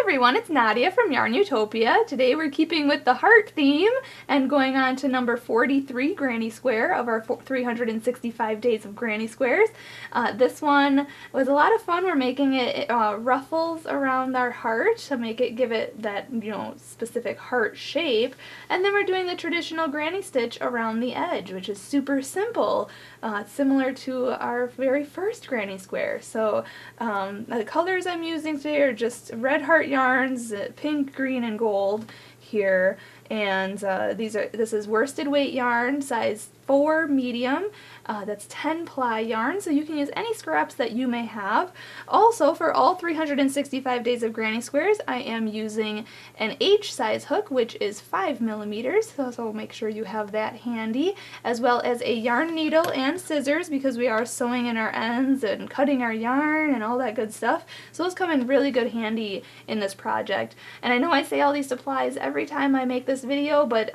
everyone, it's Nadia from YARNutopia. Today we're keeping with the heart theme and going on to number 43 Granny Square of our 365 days of Granny Squares. This one was a lot of fun. We're making it ruffles around our heart to give it that, specific heart shape. And then we're doing the traditional granny stitch around the edge, which is super simple, similar to our very first Granny Square. So the colors I'm using today are just red heart yarns, pink, green, and gold here, and this is worsted weight yarn, size 4 medium. That's 10 ply yarn, so you can use any scraps that you may have. Also, for all 365 days of Granny Squares, I am using an H size hook, which is 5 millimeters, so make sure you have that handy, as well as a yarn needle and scissors, because we are sewing in our ends and cutting our yarn and all that good stuff. So those come in really good handy in this project. And I know I say all these supplies every time I make this video, but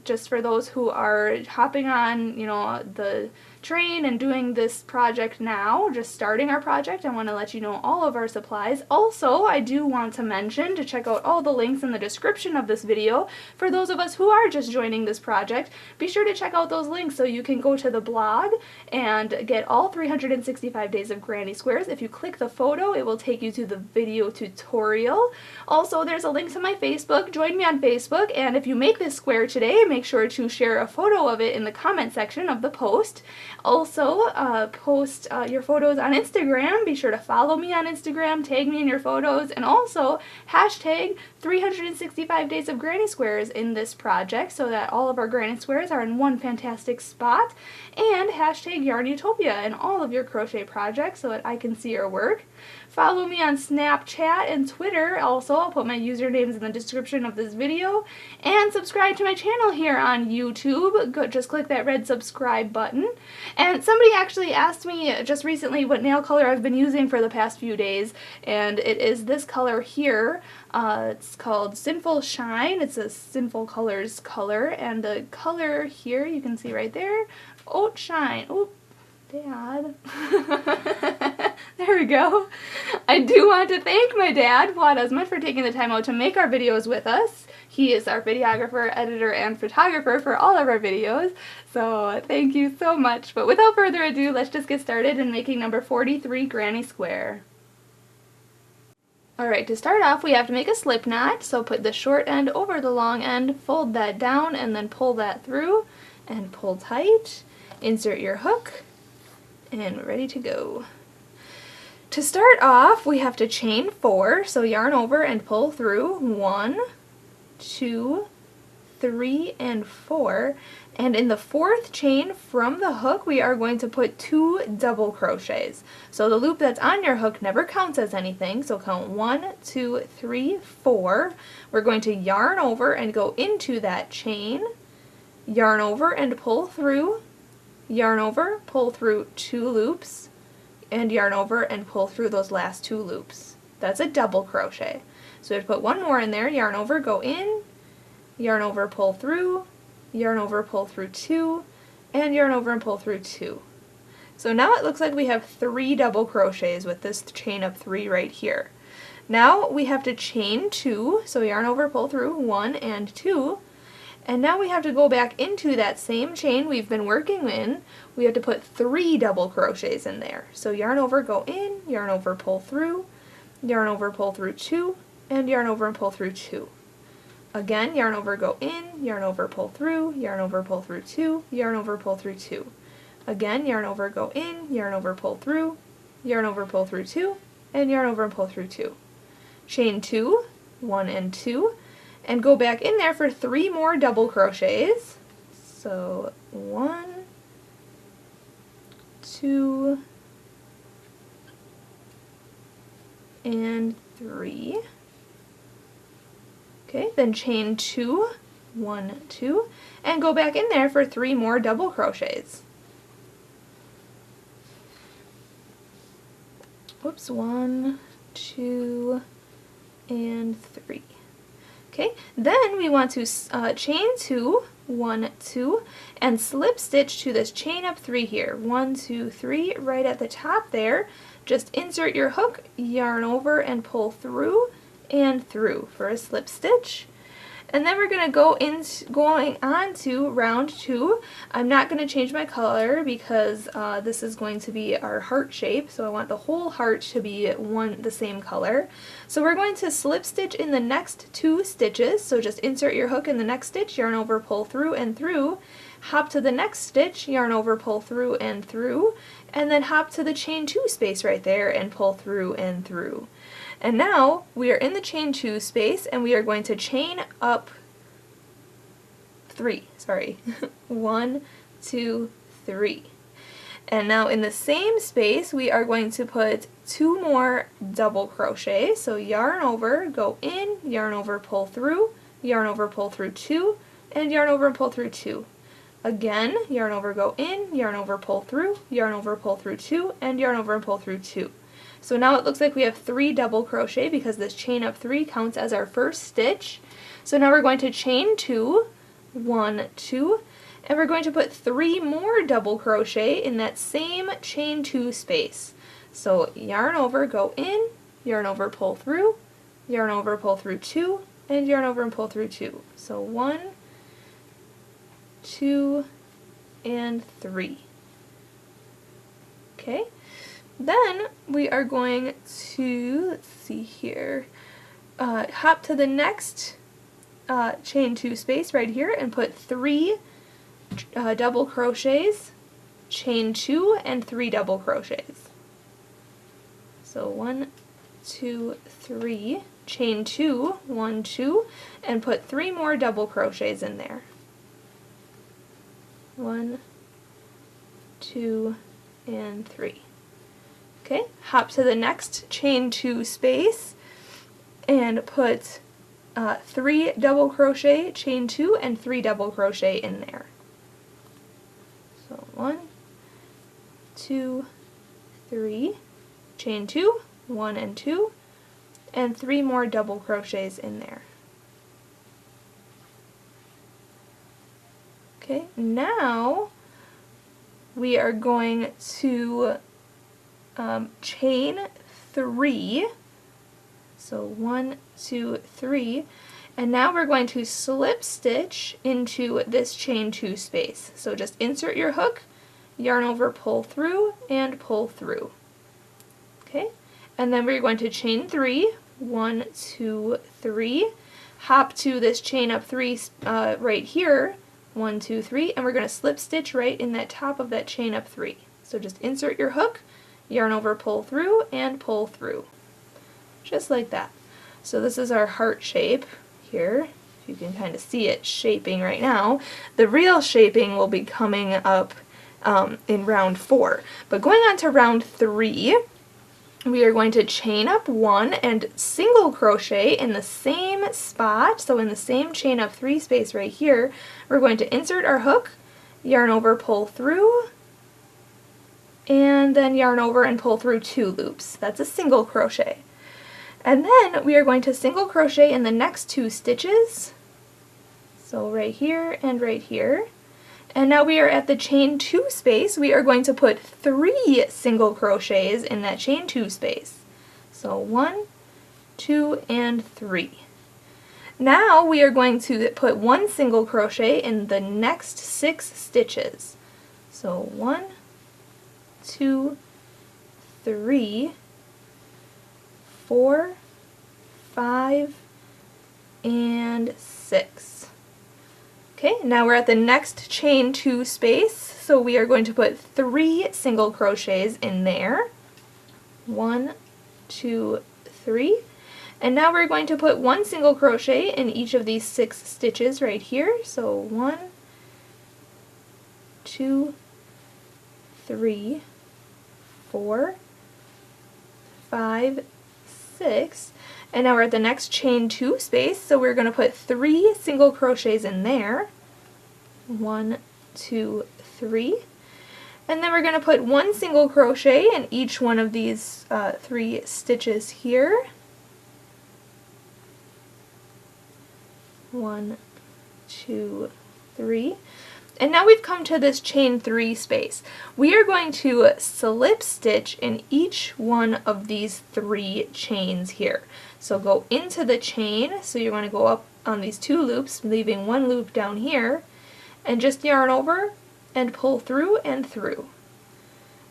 just for those who are hopping on, the train and doing this project now, just starting our project, I want to let you know all of our supplies. Also, I do want to mention to check out all the links in the description of this video. For those of us who are just joining this project, be sure to check out those links so you can go to the blog and get all 365 days of Granny Squares. If you click the photo, it will take you to the video tutorial. Also, there's a link to my Facebook. Join me on Facebook, and if you make this square today, make sure to share a photo of it in the comment section of the post. Also, post your photos on Instagram. Be sure to follow me on Instagram, tag me in your photos, and also hashtag 365 days of Granny Squares in this project so that all of our Granny Squares are in one fantastic spot, and hashtag YARNutopia in all of your crochet projects so that I can see your work. Follow me on Snapchat and Twitter. Also, I'll put my usernames in the description of this video. And subscribe to my channel here on YouTube. Just click that red subscribe button. And somebody actually asked me just recently what nail color I've been using for the past few days, and it is this color here. It's called Sinful Shine. It's a Sinful Colors color, and the color here, you can see right there, Oat Shine. Oh, Dad. There we go. I do want to thank my dad, Fuad, Azmat, for taking the time out to make our videos with us. He is our videographer, editor, and photographer for all of our videos, so thank you so much. But without further ado, let's just get started in making number 43 Granny Square. Alright, to start off we have to make a slip knot, so put the short end over the long end, fold that down, and then pull that through, and pull tight. Insert your hook, and we're ready to go. To start off, we have to chain 4, so yarn over and pull through 1, 2, 3, and 4, and in the 4th chain from the hook we are going to put 2 double crochets. So the loop that's on your hook never counts as anything, so count 1, 2, 3, 4. We're going to yarn over and go into that chain, yarn over and pull through, yarn over, pull through 2 loops, and yarn over and pull through those last 2 loops. That's a double crochet. So we have to put one more in there, yarn over, go in, yarn over, pull through, yarn over, pull through 2, and yarn over and pull through 2. So now it looks like we have 3 double crochets with this chain of 3 right here. Now we have to chain 2, so yarn over, pull through 1 and 2, and now we have to go back into that same chain we've been working in. We have to put 3 double crochets in there. So yarn over, go in, yarn over, pull through, yarn over, pull through 2, and yarn over and pull through 2. Again, yarn over, go in, yarn over, pull through, yarn over, pull through 2, yarn over, pull through 2. Again, yarn over, go in, yarn over, pull through, yarn over, pull through 2, and yarn over and pull through 2. Chain 2, 1 and 2, and go back in there for 3 more double crochets. So 1, 2, and 3. Okay, then chain 2, 1, 2, and go back in there for 3 more double crochets. Whoops, 1, 2, and 3. Okay, then we want to chain 2, 1, 2, and slip stitch to this chain of 3 here. 1, 2, 3, right at the top there. Just insert your hook, yarn over and pull through, and through for a slip stitch. And then we're going to going on to round 2. I'm not going to change my color because this is going to be our heart shape, so I want the whole heart to be the same color. So we're going to slip stitch in the next 2 stitches, so just insert your hook in the next stitch, yarn over, pull through and through, hop to the next stitch, yarn over, pull through and through, and then hop to the chain 2 space right there and pull through and through. And now we are in the chain 2 space and we are going to chain up 3, 1, 2, 3. And now in the same space we are going to put 2 more double crochet. So yarn over, go in, yarn over, pull through, yarn over, pull through 2, and yarn over and pull through 2. Again, yarn over, go in, yarn over, pull through, yarn over, pull through 2, and yarn over and pull through 2. So now it looks like we have 3 double crochet because this chain up 3 counts as our first stitch. So now we're going to chain 2, 1, 2, and we're going to put 3 more double crochet in that same chain 2 space. So yarn over, go in, yarn over, pull through, yarn over, pull through 2, and yarn over and pull through 2. So 1, 2, and 3. Okay. Then we are going to, let's see here, hop to the next chain 2 space right here and put 3 double crochets, chain 2, and 3 double crochets. So 1, 2, 3, chain 2, 1, 2, and put 3 more double crochets in there. 1, 2, and 3. Okay, hop to the next chain 2 space and put 3 double crochet, chain 2, and 3 double crochet in there. So 1, 2, 3, chain 2, 1 and 2, and 3 more double crochets in there. Okay, now we are going to chain 3, so 1, 2, 3, and now we're going to slip stitch into this chain 2 space. So just insert your hook, yarn over, pull through, and pull through. Okay, and then we're going to chain 3, 1, 2, 3, hop to this chain up 3 right here, 1, 2, 3, and we're going to slip stitch right in that top of that chain up 3. So just insert your hook, yarn over, pull through, and pull through. Just like that. So this is our heart shape here. You can kind of see it shaping right now. The real shaping will be coming up in round 4. But going on to round 3, we are going to chain up 1 and single crochet in the same spot, so in the same chain up 3 space right here. We're going to insert our hook, yarn over, pull through, and then yarn over and pull through 2 loops. That's a single crochet. And then we are going to single crochet in the next 2 stitches, so right here and right here. And now we are at the chain 2 space. We are going to put 3 single crochets in that chain 2 space. So 1, 2, and 3. Now we are going to put 1 single crochet in the next 6 stitches. So 1, 2, 3, 4, 5, and 6. Okay, now we're at the next chain 2 space, so we are going to put 3 single crochets in there. 1, 2, 3. And now we're going to put 1 single crochet in each of these 6 stitches right here. So 1, 2, 3, 4, 5, 6. And now we're at the next chain 2 space, so we're going to put 3 single crochets in there. 1, 2, 3. And then we're going to put 1 single crochet in each one of these 3 stitches here. 1, 2, 3. and now we've come to this chain 3 space. We are going to slip stitch in each one of these 3 chains here. So go into the chain, so you want to go up on these 2 loops, leaving 1 loop down here, and just yarn over and pull through and through.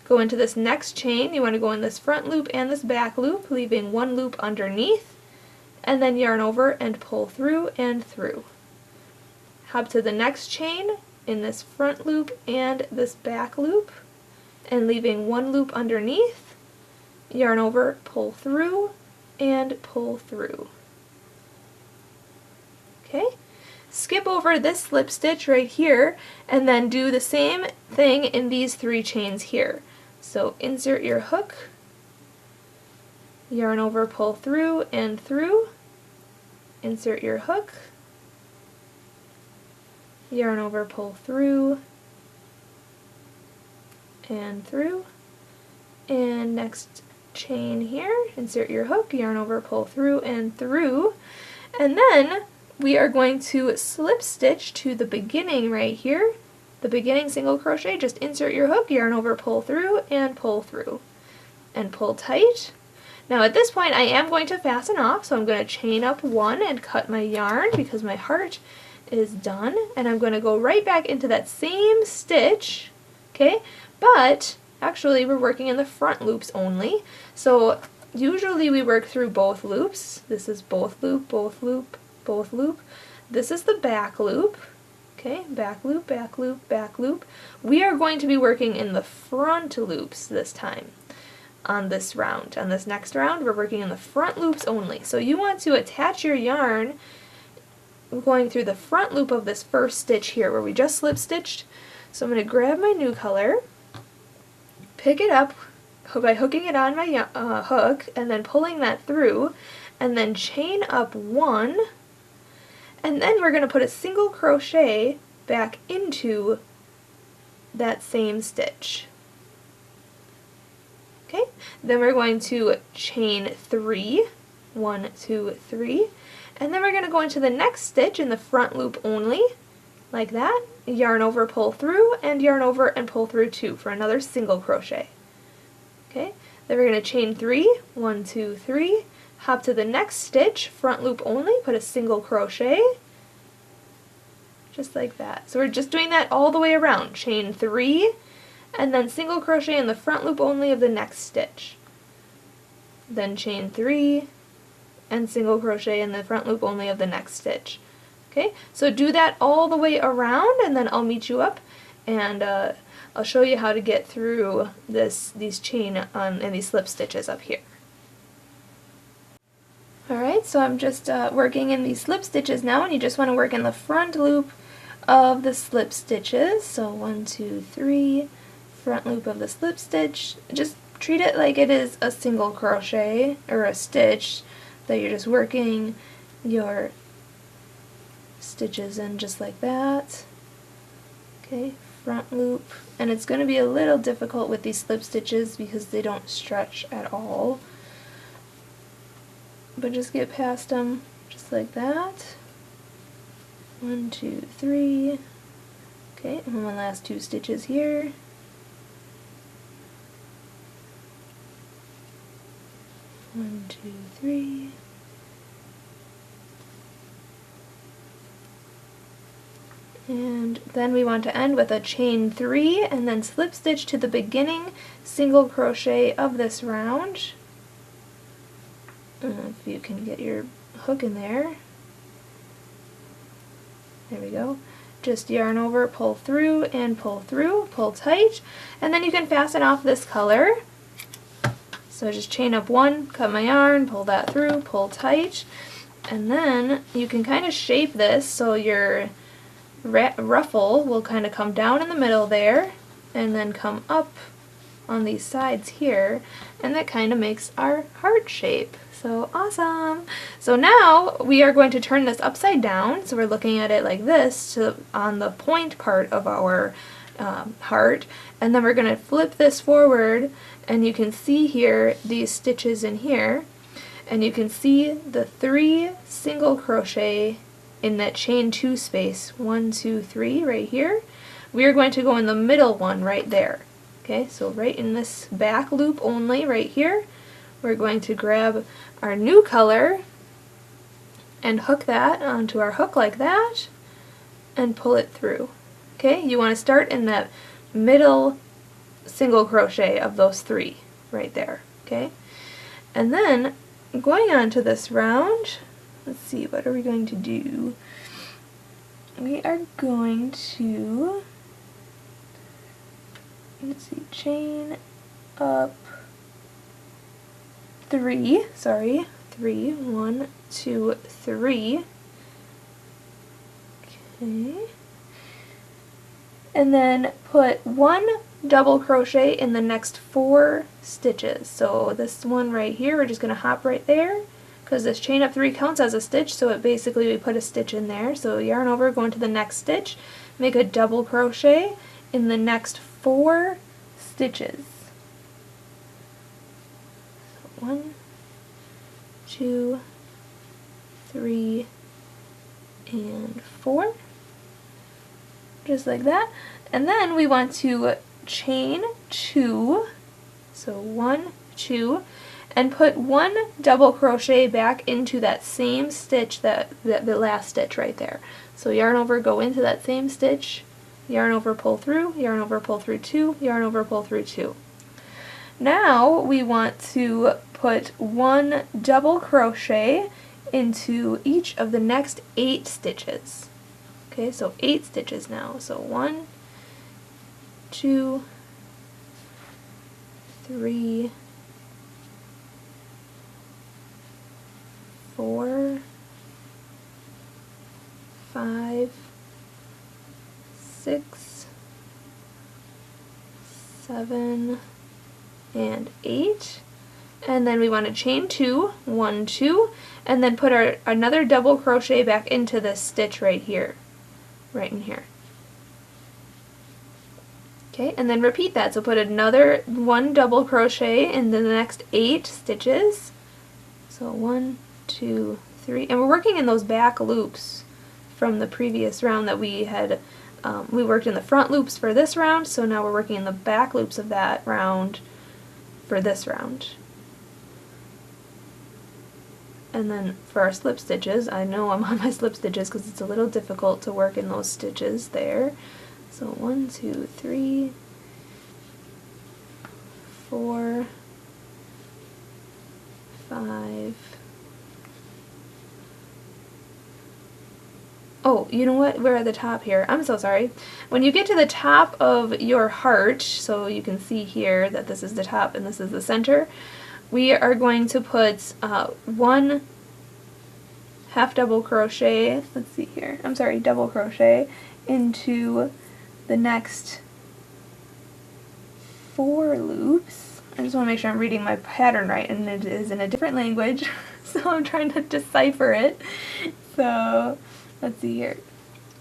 Go into this next chain, you want to go in this front loop and this back loop, leaving 1 loop underneath, and then yarn over and pull through and through. Hop to the next chain in this front loop and this back loop, and leaving 1 loop underneath, yarn over, pull through, and pull through. Okay, skip over this slip stitch right here, and then do the same thing in these 3 chains here. So insert your hook, yarn over, pull through and through, insert your hook, yarn over, pull through and through, and next chain here, insert your hook, yarn over, pull through and through, and then we are going to slip stitch to the beginning right here, the beginning single crochet. Just insert your hook, yarn over, pull through and pull tight. Now at this point I am going to fasten off, so I'm going to chain up 1 and cut my yarn because my heart is done, and I'm going to go right back into that same stitch, okay, but actually we're working in the front loops only, so usually we work through both loops. This is both loop, both loop, both loop. This is the back loop, okay, back loop, back loop, back loop. We are going to be working in the front loops this time. On this round, on this next round, we're working in the front loops only, so you want to attach your yarn going through the front loop of this first stitch here where we just slip stitched. So I'm going to grab my new color, pick it up by hooking it on my hook and then pulling that through, and then chain up 1, and then we're going to put a single crochet back into that same stitch. Okay, then we're going to chain 3, 1, 2, 3, and then we're going to go into the next stitch in the front loop only, like that, yarn over, pull through, and yarn over and pull through 2 for another single crochet. Okay, then we're going to chain 3, 1, 2, 3, hop to the next stitch, front loop only, put a single crochet, just like that. So we're just doing that all the way around, chain 3, and then single crochet in the front loop only of the next stitch. Then chain 3, and single crochet in the front loop only of the next stitch. Okay, so do that all the way around, and then I'll meet you up, and I'll show you how to get through these chain and these slip stitches up here. Alright, so I'm just working in these slip stitches now, and you just want to work in the front loop of the slip stitches. So 1, 2, 3, front loop of the slip stitch. Just treat it like it is a single crochet or a stitch that you're just working your stitches in just like that. Okay, front loop, and it's going to be a little difficult with these slip stitches because they don't stretch at all, but just get past them just like that. 1, 2, 3. Okay, and one last 2 stitches here. 1, 2, 3. And then we want to end with a chain 3 and then slip stitch to the beginning single crochet of this round. If you can get your hook in there. There we go. Just yarn over, pull through, and pull tight, and then you can fasten off this color. So just chain up 1, cut my yarn, pull that through, pull tight, and then you can kind of shape this so your ruffle will kind of come down in the middle there and then come up on these sides here, and that kind of makes our heart shape. So awesome! So now we are going to turn this upside down, so we're looking at it like this on the point part of our heart, and then we're going to flip this forward, and you can see here these stitches in here, and you can see the 3 single crochet in that chain 2 space, 1, 2, 3 right here. we are going to go in the middle one right there. Okay, so right in this back loop only, right here, we're going to grab our new color and hook that onto our hook like that and pull it through. Okay, you want to start in that middle single crochet of those 3 right there. Okay, and then going on to this round, let's see, what are we going to do? We are going to, let's see, chain up 3, 1, 2, 3. Okay. And then put 1 double crochet in the next 4 stitches. So this one right here, we're just going to hop right there, because this chain up 3 counts as a stitch, so it basically we put a stitch in there. So yarn over, go into the next stitch, make a double crochet in the next 4 stitches. So 1, 2, 3, and 4. Just like that. And then we want to chain 2, so 1, 2, and put 1 double crochet back into that same stitch, the last stitch right there. So yarn over, go into that same stitch, yarn over, pull through, yarn over, pull through 2, yarn over, pull through 2. Now we want to put 1 double crochet into each of the next 8 stitches. Okay, so 8 stitches now. So 1, 2, 3, 4, 5, 6, 7, and 8. And then we want to chain 2, 1, 2, and then put another double crochet back into this stitch right here, right in here. Okay, and then repeat that. So put another 1 double crochet in the next 8 stitches. So 1, 2, 3, and we're working in those back loops from the previous round that we had. We worked in the front loops for this round, so now we're working in the back loops of that round for this round. And then for our slip stitches, I know I'm on my slip stitches because it's a little difficult to work in those stitches there. So 1, 2, 3, 4, 5. Oh, you know what? We're at the top here. I'm so sorry. When you get to the top of your heart, so you can see here that this is the top and this is the center, we are going to put 1 half double crochet, let's see here, I'm sorry, double crochet into the next 4 loops. I just want to make sure I'm reading my pattern right, and it is in a different language, so I'm trying to decipher it. So let's see here,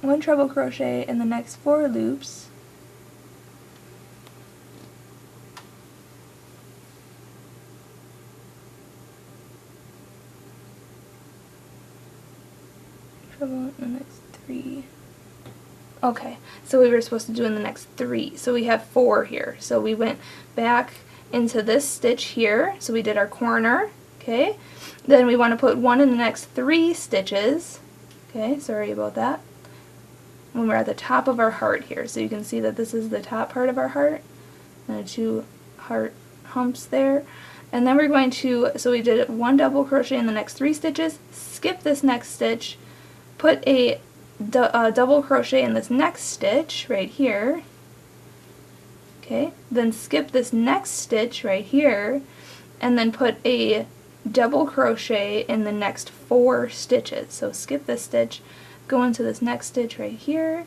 1 treble crochet in the next 4 loops, treble in the next 3. Okay, so we were supposed to do in the next 3, so we have 4 here. So we went back into this stitch here, so we did our corner, okay? Then we want to put 1 in the next 3 stitches, okay, sorry about that, when we're at the top of our heart here. So you can see that this is the top part of our heart, and 2 heart humps there. And then we're going to, so we did 1 double crochet in the next 3 stitches, skip this next stitch, put a double crochet in this next stitch right here, okay, then skip this next stitch right here, and then put a double crochet in the next 4 stitches. So skip this stitch, go into this next stitch right here,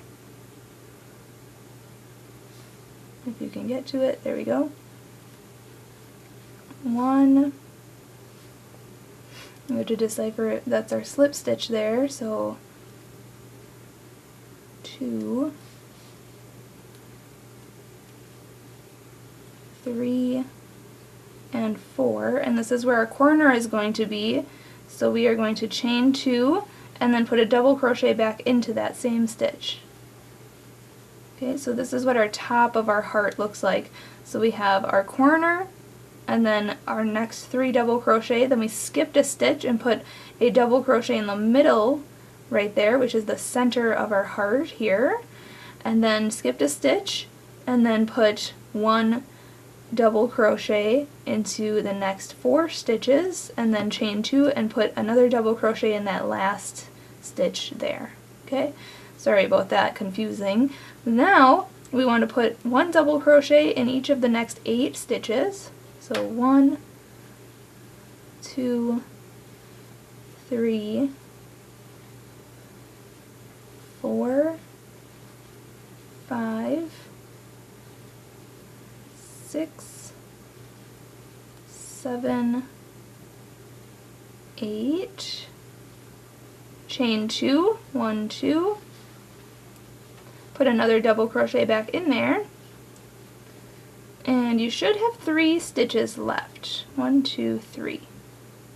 if you can get to it, there we go, 1, we have to decipher it, that's our slip stitch there, so 2, 3, and 4, and this is where our corner is going to be, so we are going to chain 2 and then put a double crochet back into that same stitch. Okay, so this is what our top of our heart looks like. So we have our corner, and then our next 3 double crochet, then we skipped a stitch and put a double crochet in the middle right there, which is the center of our heart here, and then skipped a stitch, and then put 1 double crochet into the next 4 stitches, and then chain 2 and put another double crochet in that last stitch there. Okay, sorry about that, confusing. Now we want to put 1 double crochet in each of the next 8 stitches. So 1, 2, 3, 4, 5, 6, 7, 8, chain 2, 1, 2, put another double crochet back in there, and you should have 3 stitches left. 1, 2, 3.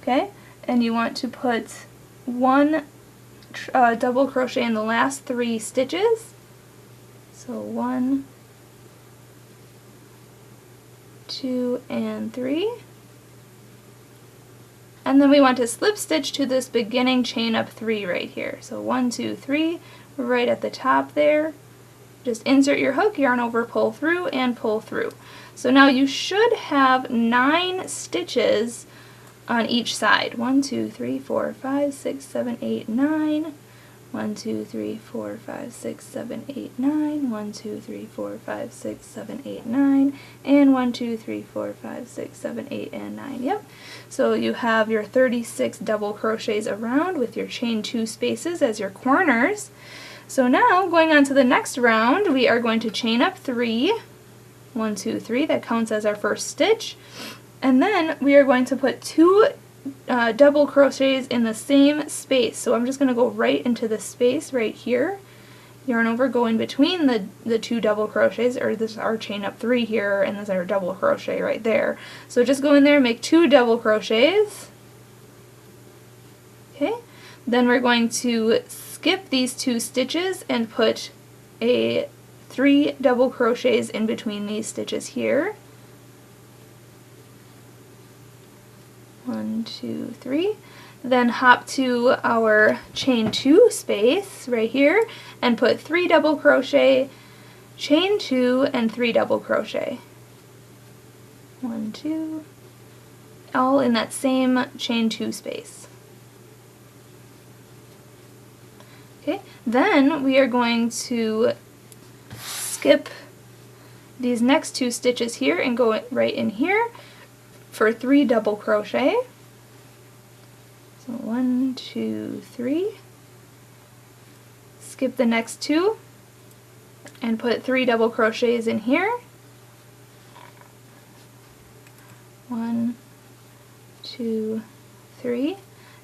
Okay, and you want to put 1 double crochet in the last 3 stitches. So 1, 2, and 3. And then we want to slip stitch to this beginning chain up 3 right here. So 1, 2, 3, right at the top there. Just insert your hook, yarn over, pull through, and pull through. So now you should have 9 stitches on each side. 1, 2, 3, 4, 5, 6, 7, 8, 9. 1, 2, 3, 4, 5, 6, 7, 8, 9. 1, 2, 3, 4, 5, 6, 7, 8, 9. And 1, 2, 3, 4, 5, 6, 7, 8, and 9. Yep. So you have your 36 double crochets around with your chain 2 spaces as your corners. So now, going on to the next round, we are going to chain up 3. 1, 2, 3, that counts as our first stitch. And then we are going to put 2 double crochets in the same space. So I'm just going to go right into the space right here. Yarn over, go in between the 2 double crochets, or this is our chain up 3 here, and this is our double crochet right there. So just go in there and make 2 double crochets. Okay, then we're going to skip these 2 stitches and put a 3 double crochets in between these stitches here. 1, 2, 3. Then hop to our chain 2 space right here and put 3 double crochet, chain 2, and 3 double crochet. 1, 2, all in that same chain 2 space. Okay, then we are going to skip these next 2 stitches here and go right in here for 3 double crochet. So 1, 2, 3. Skip the next 2 and put 3 double crochets in here. 1, 2, 3.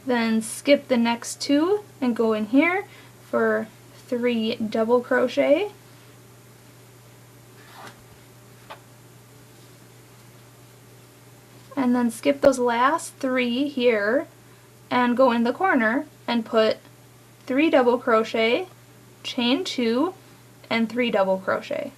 Then skip the next 2 and go in here for 3 double crochet. And then skip those last 3 here and go in the corner and put 3 double crochet, chain 2, and 3 double crochet.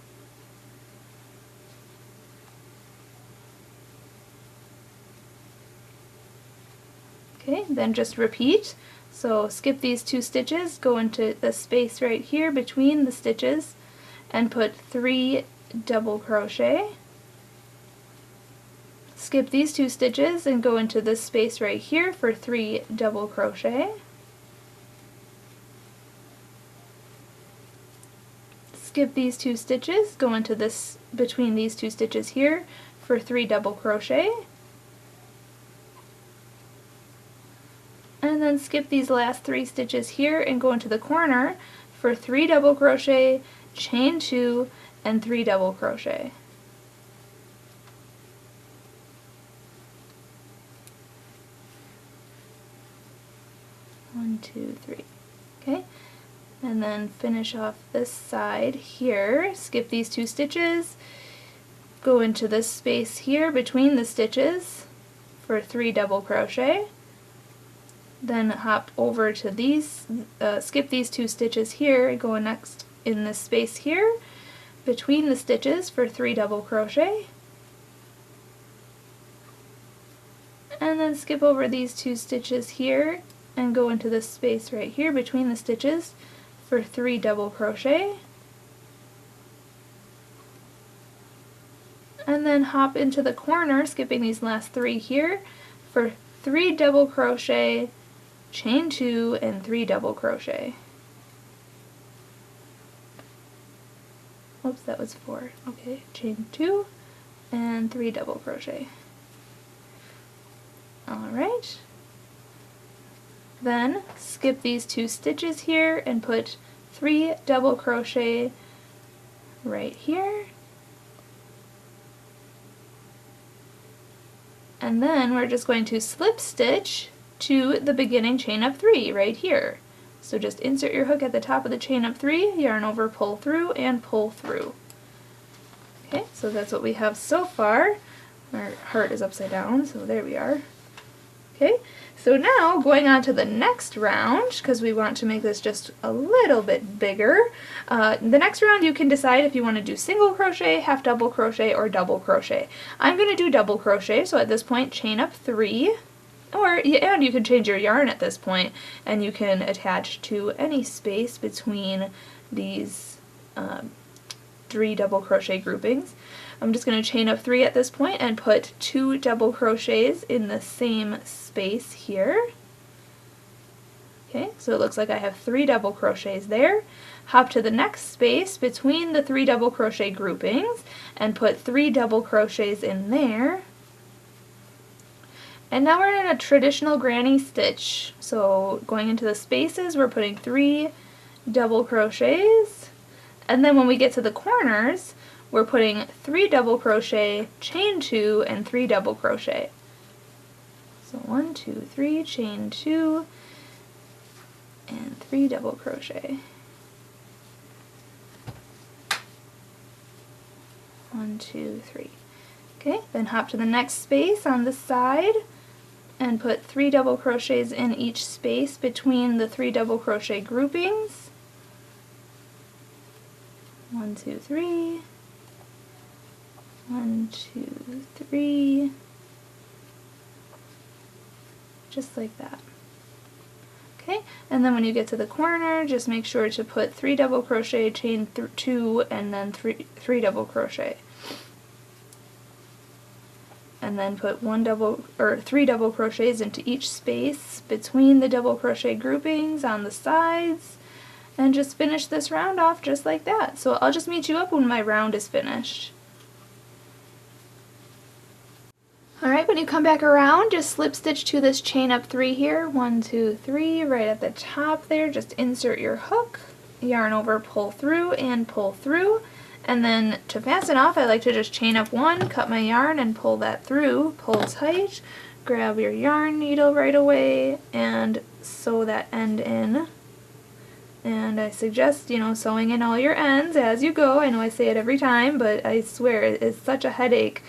Okay, then just repeat. So skip these 2 stitches, go into the space right here between the stitches and put 3 double crochet. Skip these 2 stitches and go into this space right here for 3 double crochet. Skip these 2 stitches, go into this between these 2 stitches here for 3 double crochet. And then skip these last 3 stitches here and go into the corner for 3 double crochet, chain 2, and 3 double crochet. One, 2, 3. Okay, and then finish off this side here. Skip these 2 stitches, go into this space here between the stitches for 3 double crochet. Then hop over to these, skip these 2 stitches here, go next in this space here between the stitches for 3 double crochet, and then skip over these 2 stitches here and go into this space right here between the stitches for 3 double crochet, and then hop into the corner, skipping these last 3 here, for 3 double crochet, chain 2, and 3 double crochet. Oops, that was 4. Okay, chain 2 and 3 double crochet. Alright. Then skip these 2 stitches here and put 3 double crochet right here. And then we're just going to slip stitch to the beginning chain up 3 right here. So just insert your hook at the top of the chain up 3, yarn over, pull through, and pull through. Okay, so that's what we have so far. Our heart is upside down, so there we are. Okay, so now going on to the next round, because we want to make this just a little bit bigger. The next round you can decide if you want to do single crochet, half double crochet, or double crochet. I'm going to do double crochet, so at this point chain up 3, and you can change your yarn at this point, and you can attach to any space between these 3 double crochet groupings. I'm just going to chain up 3 at this point and put 2 double crochets in the same space here. Okay, so it looks like I have 3 double crochets there. Hop to the next space between the 3 double crochet groupings and put 3 double crochets in there. And now we're in a traditional granny stitch. So going into the spaces, we're putting 3 double crochets, and then when we get to the corners, we're putting 3 double crochet, chain 2, and 3 double crochet. So 1, 2, 3, chain 2, and 3 double crochet. 1, 2, 3. Okay, then hop to the next space on the side and put 3 double crochets in each space between the 3 double crochet groupings. 1, 2, 3. 1, 2, 3. Just like that. Okay, and then when you get to the corner, just make sure to put 3 double crochet, chain 2, and then 3 double crochet. And then put 3 double crochets into each space between the double crochet groupings on the sides, and just finish this round off just like that. So I'll just meet you up when my round is finished. Alright, when you come back around, just slip stitch to this chain up 3 here, 1, 2, 3, right at the top there. Just insert your hook, yarn over, pull through, and pull through. And then to fasten off, I like to just chain up 1, cut my yarn, and pull that through. Pull tight, grab your yarn needle right away, and sew that end in. And I suggest, sewing in all your ends as you go. I know I say it every time, but I swear it's such a headache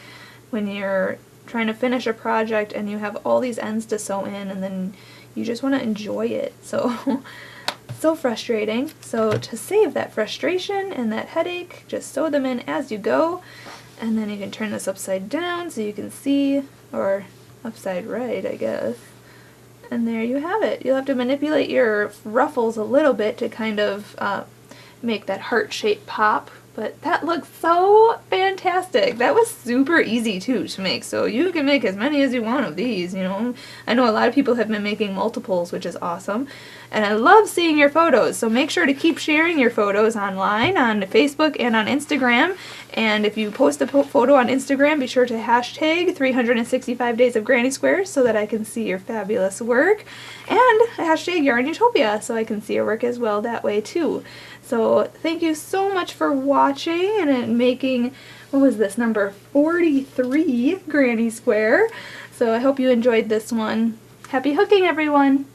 when you're trying to finish a project and you have all these ends to sew in, and then you just want to enjoy it. So frustrating. So to save that frustration and that headache, just sew them in as you go, and then you can turn this upside down so you can see, or upside right, I guess. And there you have it. You'll have to manipulate your ruffles a little bit to kind of make that heart shape pop. But that looks so fantastic. That was super easy too to make, so you can make as many as you want of these, I know a lot of people have been making multiples, which is awesome. And I love seeing your photos, so make sure to keep sharing your photos online on Facebook and on Instagram. And if you post a photo on Instagram, be sure to hashtag 365 Days of Granny Squares so that I can see your fabulous work. And hashtag YARNutopia so I can see your work as well that way too. So thank you so much for watching and making, what was this, number 43 Granny Square. So I hope you enjoyed this one. Happy hooking, everyone!